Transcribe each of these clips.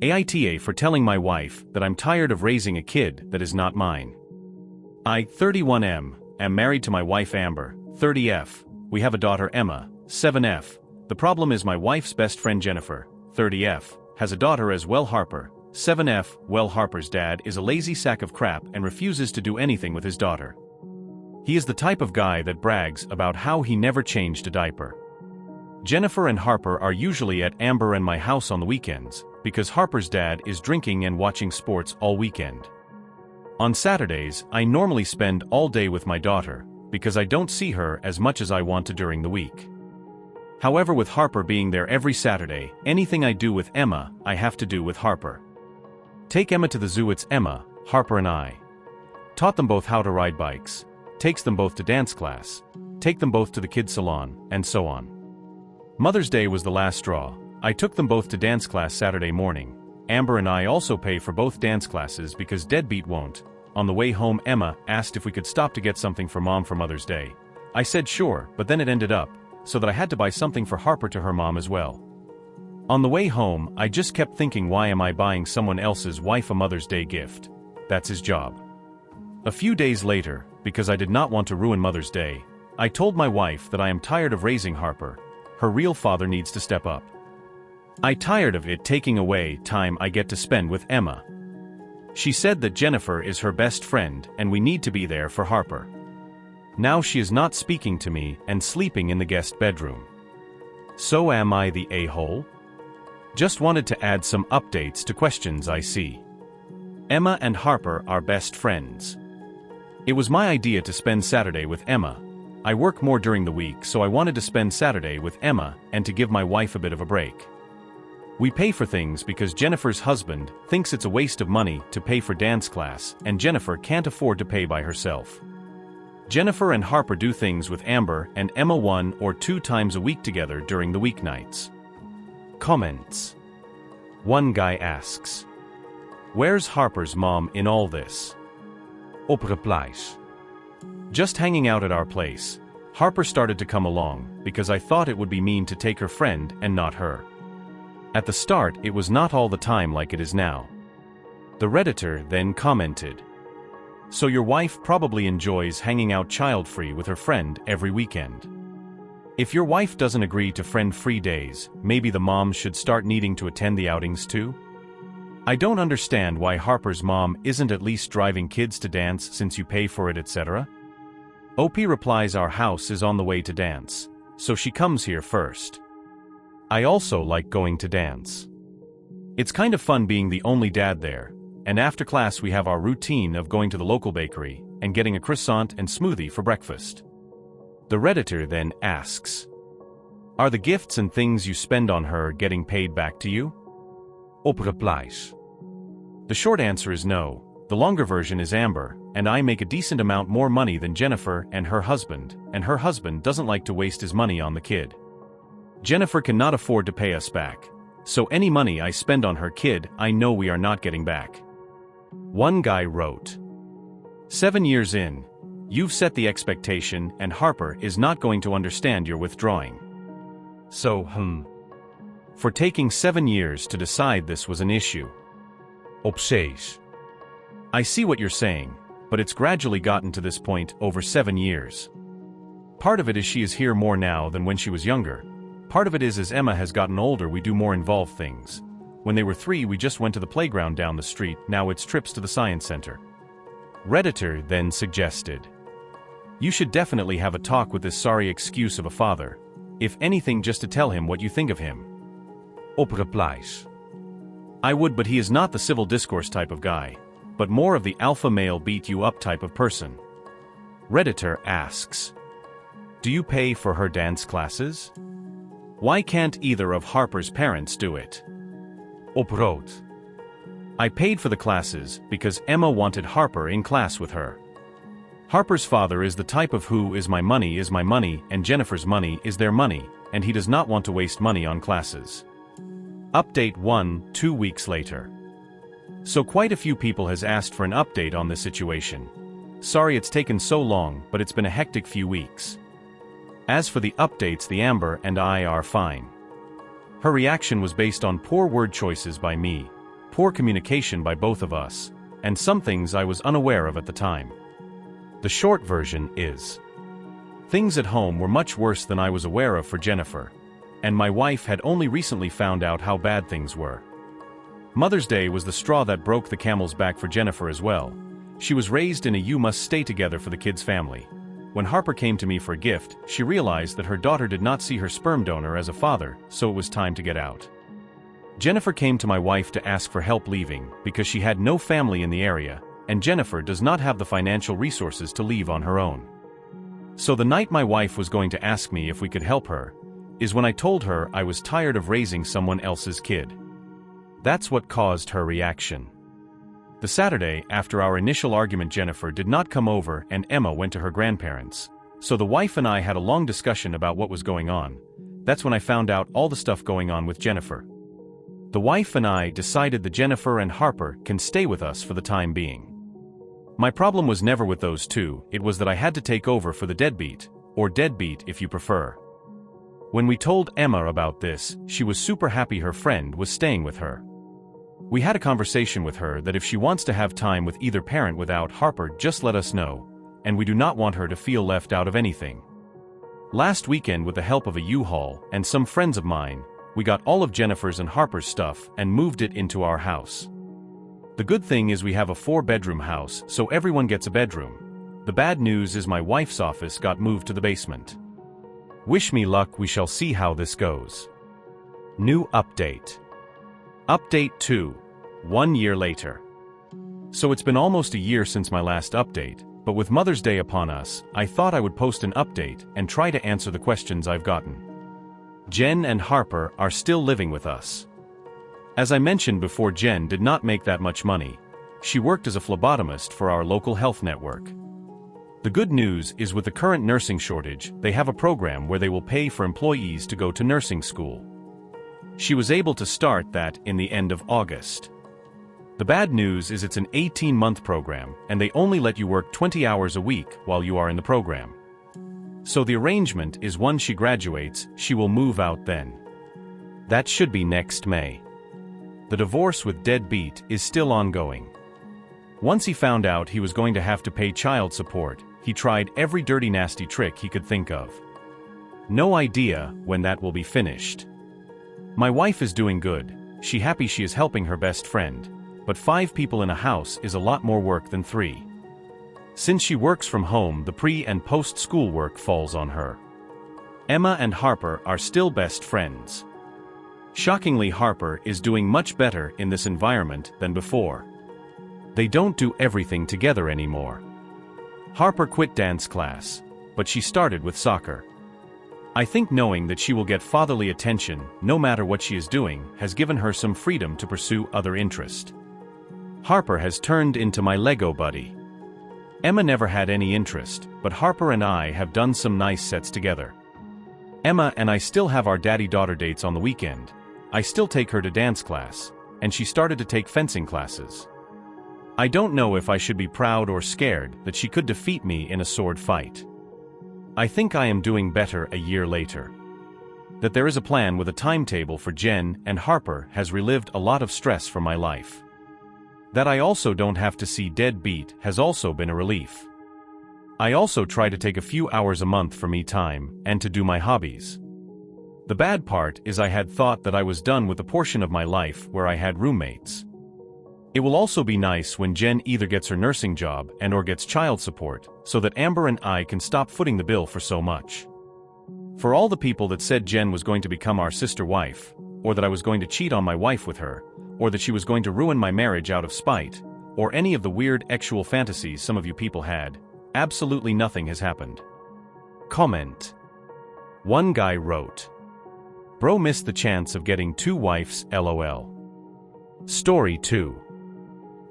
AITA for telling my wife that I'm tired of raising a kid that is not mine. I, 31M, am married to my wife Amber, 30F. We have a daughter Emma, 7F. The problem is my wife's best friend Jennifer, 30F, has a daughter as well Harper, 7F. Well, Harper's dad is a lazy sack of crap and refuses to do anything with his daughter. He is the type of guy that brags about how he never changed a diaper. Jennifer and Harper are usually at Amber and my house on the weekends, because Harper's dad is drinking and watching sports all weekend. On Saturdays, I normally spend all day with my daughter, because I don't see her as much as I want to during the week. However, with Harper being there every Saturday, anything I do with Emma, I have to do with Harper. Take Emma to the zoo. It's Emma, Harper and I. Taught them both how to ride bikes, takes them both to dance class, take them both to the kids' salon, and so on. Mother's Day was the last straw. I took them both to dance class Saturday morning. Amber and I also pay for both dance classes because Deadbeat won't. On the way home, Emma asked if we could stop to get something for Mom for Mother's Day. I said sure, but then it ended up so that I had to buy something for Harper to her mom as well. On the way home, I just kept thinking, why am I buying someone else's wife a Mother's Day gift? That's his job. A few days later, because I did not want to ruin Mother's Day, I told my wife that I am tired of raising Harper. Her real father needs to step up. I'm tired of it taking away time I get to spend with Emma. She said that Jennifer is her best friend and we need to be there for Harper. Now she is not speaking to me and sleeping in the guest bedroom. So am I the a-hole? Just wanted to add some updates to questions I see. Emma and Harper are best friends. It was my idea to spend Saturday with Emma. I work more during the week, so I wanted to spend Saturday with Emma and to give my wife a bit of a break. We pay for things because Jennifer's husband thinks it's a waste of money to pay for dance class, and Jennifer can't afford to pay by herself. Jennifer and Harper do things with Amber and Emma 1 or 2 times a week together during the weeknights. Comments. One guy asks, "Where's Harper's mom in all this?" Op replies, "Just hanging out at our place. Harper started to come along because I thought it would be mean to take her friend and not her. At the start, it was not all the time like it is now." The Redditor then commented, "So your wife probably enjoys hanging out child-free with her friend every weekend. If your wife doesn't agree to friend-free days, maybe the mom should start needing to attend the outings too? I don't understand why Harper's mom isn't at least driving kids to dance since you pay for it, etc." OP replies, "Our house is on the way to dance, so she comes here first. I also like going to dance. It's kind of fun being the only dad there, and after class we have our routine of going to the local bakery and getting a croissant and smoothie for breakfast." The Redditor then asks, "Are the gifts and things you spend on her getting paid back to you?" Op replies, "The short answer is no. The longer version is Amber and I make a decent amount more money than Jennifer and her husband doesn't like to waste his money on the kid. Jennifer cannot afford to pay us back, so any money I spend on her kid, I know we are not getting back." One guy wrote, 7 years in, you've set the expectation and Harper is not going to understand your withdrawing. So, for taking 7 years to decide this was an issue. Op 6. I see what you're saying, but it's gradually gotten to this point over 7 years. Part of it is she is here more now than when she was younger. Part of it is as Emma has gotten older we do more involved things. When they were 3 we just went to the playground down the street, now it's trips to the science center. Redditor then suggested, "You should definitely have a talk with this sorry excuse of a father. If anything, just to tell him what you think of him." Op replies, "I would, but he is not the civil discourse type of guy, but more of the alpha male beat you up type of person." Redditor asks, "Do you pay for her dance classes? Why can't either of Harper's parents do it?" Op wrote, "I paid for the classes because Emma wanted Harper in class with her. Harper's father is the type of who is my money and Jennifer's money is their money, and he does not want to waste money on classes." Update 1, 2 weeks later. So quite a few people has asked for an update on this situation. Sorry it's taken so long, but it's been a hectic few weeks. As for the updates, the Amber and I are fine. Her reaction was based on poor word choices by me. poor communication by both of us, and some things I was unaware of at the time. The short version is: things at home were much worse than I was aware of for Jennifer, and my wife had only recently found out how bad things were. Mother's Day was the straw that broke the camel's back for Jennifer as well. She was raised in a you must stay together for the kids' family. When Harper came to me for a gift, she realized that her daughter did not see her sperm donor as a father, so it was time to get out. Jennifer came to my wife to ask for help leaving because she had no family in the area, and Jennifer does not have the financial resources to leave on her own. So the night my wife was going to ask me if we could help her, is when I told her I was tired of raising someone else's kid. That's what caused her reaction. The Saturday after our initial argument, Jennifer did not come over and Emma went to her grandparents. So the wife and I had a long discussion about what was going on. That's when I found out all the stuff going on with Jennifer. The wife and I decided that Jennifer and Harper can stay with us for the time being. My problem was never with those two, it was that I had to take over for the deadbeat, or deadbeat if you prefer. When we told Emma about this, she was super happy her friend was staying with her. We had a conversation with her that if she wants to have time with either parent without Harper, just let us know, and we do not want her to feel left out of anything. Last weekend, with the help of a U-Haul and some friends of mine, we got all of Jennifer's and Harper's stuff and moved it into our house. The good thing is we have a 4-bedroom house, so everyone gets a bedroom. The bad news is my wife's office got moved to the basement. Wish me luck, we shall see how this goes. New update. Update 2. 1 year later. So it's been almost a year since my last update, but with Mother's Day upon us, I thought I would post an update and try to answer the questions I've gotten. Jen and Harper are still living with us. As I mentioned before, Jen did not make that much money. She worked as a phlebotomist for our local health network. The good news is with the current nursing shortage, they have a program where they will pay for employees to go to nursing school. She was able to start that in the end of August. The bad news is it's an 18-month program, and they only let you work 20 hours a week while you are in the program. So the arrangement is once she graduates, she will move out then. That should be next May. The divorce with deadbeat is still ongoing. Once he found out he was going to have to pay child support, he tried every dirty nasty trick he could think of. No idea when that will be finished. My wife is doing good, she happy she is helping her best friend, but 5 people in a house is a lot more work than 3. Since she works from home, the pre- and post-school work falls on her. Emma and Harper are still best friends. Shockingly, Harper is doing much better in this environment than before. They don't do everything together anymore. Harper quit dance class, but she started with soccer. I think knowing that she will get fatherly attention, no matter what she is doing, has given her some freedom to pursue other interests. Harper has turned into my Lego buddy. Emma never had any interest, but Harper and I have done some nice sets together. Emma and I still have our daddy-daughter dates on the weekend. I still take her to dance class, and she started to take fencing classes. I don't know if I should be proud or scared that she could defeat me in a sword fight. I think I am doing better a year later. That there is a plan with a timetable for Jen and Harper has relieved a lot of stress from my life. That I also don't have to see deadbeat has also been a relief. I also try to take a few hours a month for me time and to do my hobbies. The bad part is I had thought that I was done with the portion of my life where I had roommates. It will also be nice when Jen either gets her nursing job and/or gets child support, so that Amber and I can stop footing the bill for so much. For all the people that said Jen was going to become our sister wife, or that I was going to cheat on my wife with her, or that she was going to ruin my marriage out of spite, or any of the weird sexual fantasies some of you people had, absolutely nothing has happened. Comment. One guy wrote, "Bro missed the chance of getting 2 wives, lol." Story 2.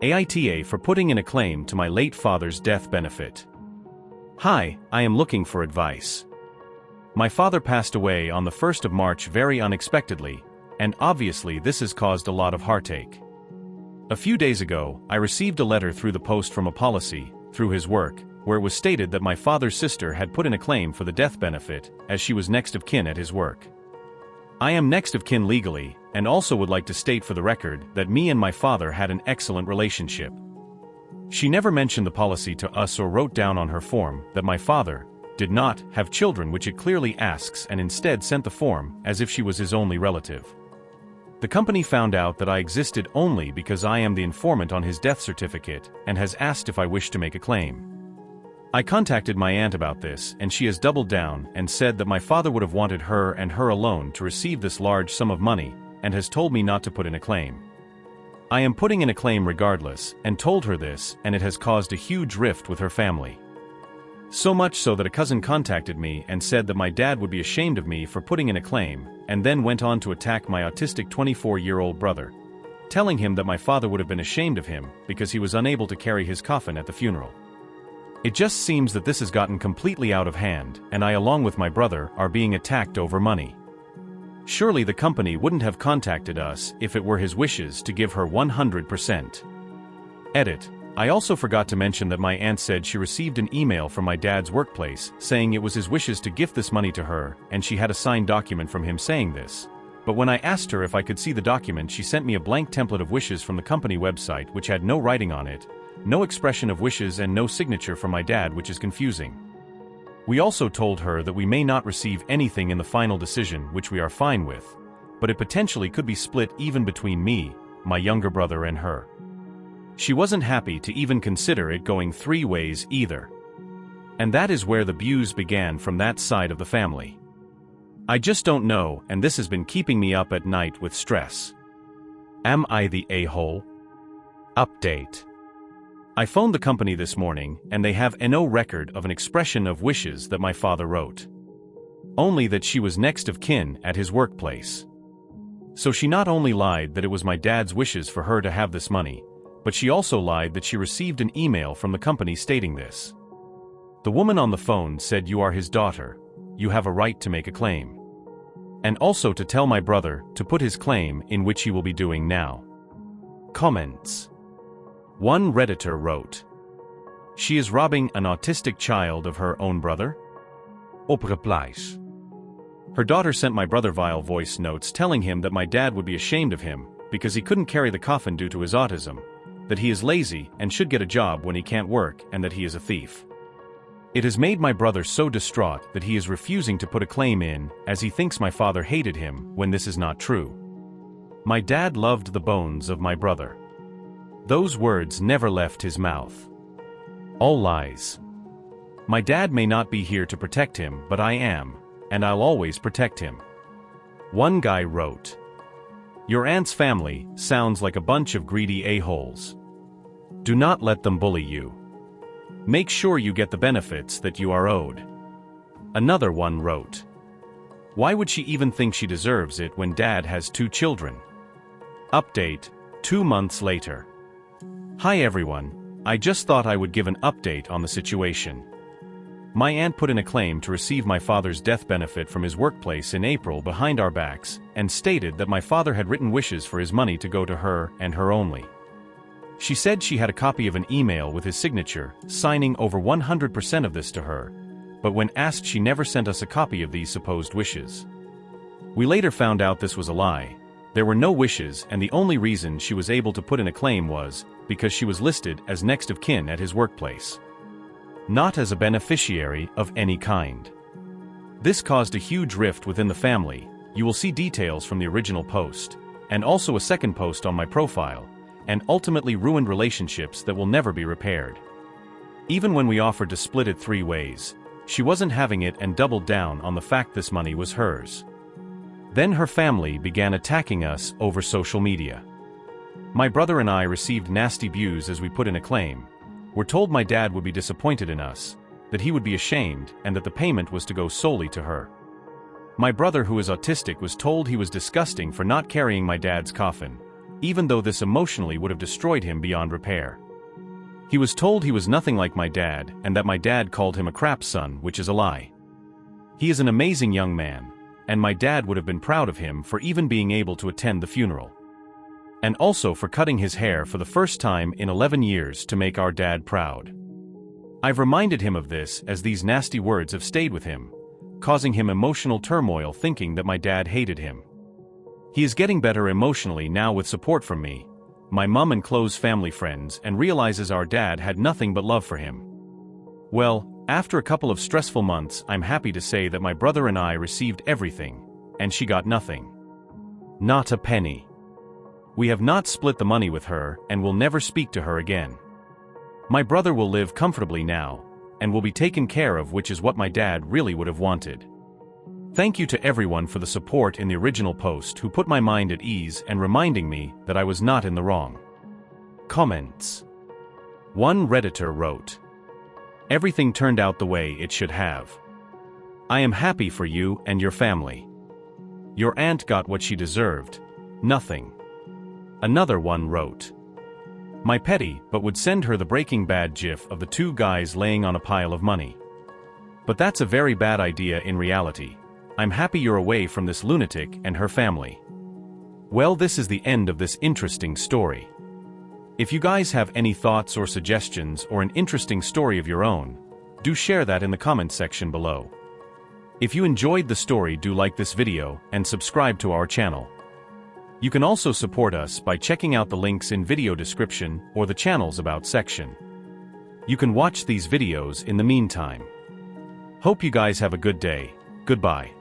AITA for putting in a claim to my late father's death benefit. Hi, I am looking for advice. My father passed away on the 1st of March very unexpectedly, and obviously this has caused a lot of heartache. A few days ago, I received a letter through the post from a policy, through his work, where it was stated that my father's sister had put in a claim for the death benefit, as she was next of kin at his work. I am next of kin legally, and also would like to state for the record that me and my father had an excellent relationship. She never mentioned the policy to us or wrote down on her form that my father did not have children, which it clearly asks, and instead sent the form as if she was his only relative. The company found out that I existed only because I am the informant on his death certificate and has asked if I wish to make a claim. I contacted my aunt about this, and she has doubled down and said that my father would have wanted her and her alone to receive this large sum of money and has told me not to put in a claim. I am putting in a claim regardless and told her this, and it has caused a huge rift with her family. So much so that a cousin contacted me and said that my dad would be ashamed of me for putting in a claim, and then went on to attack my autistic 24-year-old brother, telling him that my father would have been ashamed of him because he was unable to carry his coffin at the funeral. It just seems that this has gotten completely out of hand, and I, along with my brother, are being attacked over money. Surely the company wouldn't have contacted us if it were his wishes to give her 100%. Edit. I also forgot to mention that my aunt said she received an email from my dad's workplace saying it was his wishes to gift this money to her, and she had a signed document from him saying this. But when I asked her if I could see the document, she sent me a blank template of wishes from the company website which had no writing on it, no expression of wishes, and no signature from my dad, which is confusing. We also told her that we may not receive anything in the final decision, which we are fine with, but it potentially could be split even between me, my younger brother, and her. She wasn't happy to even consider it going 3 ways either. And that is where the abuse began from that side of the family. I just don't know, and this has been keeping me up at night with stress. Am I the a-hole? Update. I phoned the company this morning, and they have no record of an expression of wishes that my father wrote. Only that she was next of kin at his workplace. So she not only lied that it was my dad's wishes for her to have this money, but she also lied that she received an email from the company stating this. The woman on the phone said, "You are his daughter. You have a right to make a claim." And also to tell my brother to put his claim in, which he will be doing now. Comments. One Redditor wrote, "She is robbing an autistic child of her own brother?" Op replies. Her daughter sent my brother vile voice notes telling him that my dad would be ashamed of him because he couldn't carry the coffin due to his autism, that he is lazy and should get a job when he can't work, and that he is a thief. It has made my brother so distraught that he is refusing to put a claim in, as he thinks my father hated him, when this is not true. My dad loved the bones of my brother. Those words never left his mouth. All lies. My dad may not be here to protect him, but I am, and I'll always protect him. One guy wrote, "Your aunt's family sounds like a bunch of greedy a-holes. Do not let them bully you. Make sure you get the benefits that you are owed." Another one wrote, "Why would she even think she deserves it when dad has 2 children? Update, 2 months later. Hi everyone, I just thought I would give an update on the situation. My aunt put in a claim to receive my father's death benefit from his workplace in April behind our backs, and stated that my father had written wishes for his money to go to her and her only. She said she had a copy of an email with his signature, signing over 100% of this to her, but when asked, she never sent us a copy of these supposed wishes. We later found out this was a lie. There were no wishes, and the only reason she was able to put in a claim was because she was listed as next of kin at his workplace, not as a beneficiary of any kind. This caused a huge rift within the family. You will see details from the original post, and also a second post on my profile, and ultimately ruined relationships that will never be repaired. Even when we offered to split it 3 ways, she wasn't having it and doubled down on the fact this money was hers. Then her family began attacking us over social media. My brother and I received nasty abuse as we put in a claim. We're told my dad would be disappointed in us, that he would be ashamed, and that the payment was to go solely to her. My brother, who is autistic, was told he was disgusting for not carrying my dad's coffin, even though this emotionally would have destroyed him beyond repair. He was told he was nothing like my dad, and that my dad called him a crap son, which is a lie. He is an amazing young man, and my dad would have been proud of him for even being able to attend the funeral. And also for cutting his hair for the first time in 11 years to make our dad proud. I've reminded him of this, as these nasty words have stayed with him, causing him emotional turmoil, thinking that my dad hated him. He is getting better emotionally now with support from me, my mum and close family friends, and realizes our dad had nothing but love for him. Well, after a couple of stressful months, I'm happy to say that my brother and I received everything, and she got nothing. Not a penny. We have not split the money with her and will never speak to her again. My brother will live comfortably now, and will be taken care of, which is what my dad really would have wanted. Thank you to everyone for the support in the original post who put my mind at ease and reminding me that I was not in the wrong. Comments. One Redditor wrote, "Everything turned out the way it should have. I am happy for you and your family. Your aunt got what she deserved, nothing." Another one wrote, "My petty but would send her the Breaking Bad gif of the two guys laying on a pile of money. But that's a very bad idea in reality. I'm happy you're away from this lunatic and her family." Well, this is the end of this interesting story. If you guys have any thoughts or suggestions or an interesting story of your own, do share that in the comments section below. If you enjoyed the story, do like this video and subscribe to our channel. You can also support us by checking out the links in video description or the channel's About section. You can watch these videos in the meantime. Hope you guys have a good day. Goodbye.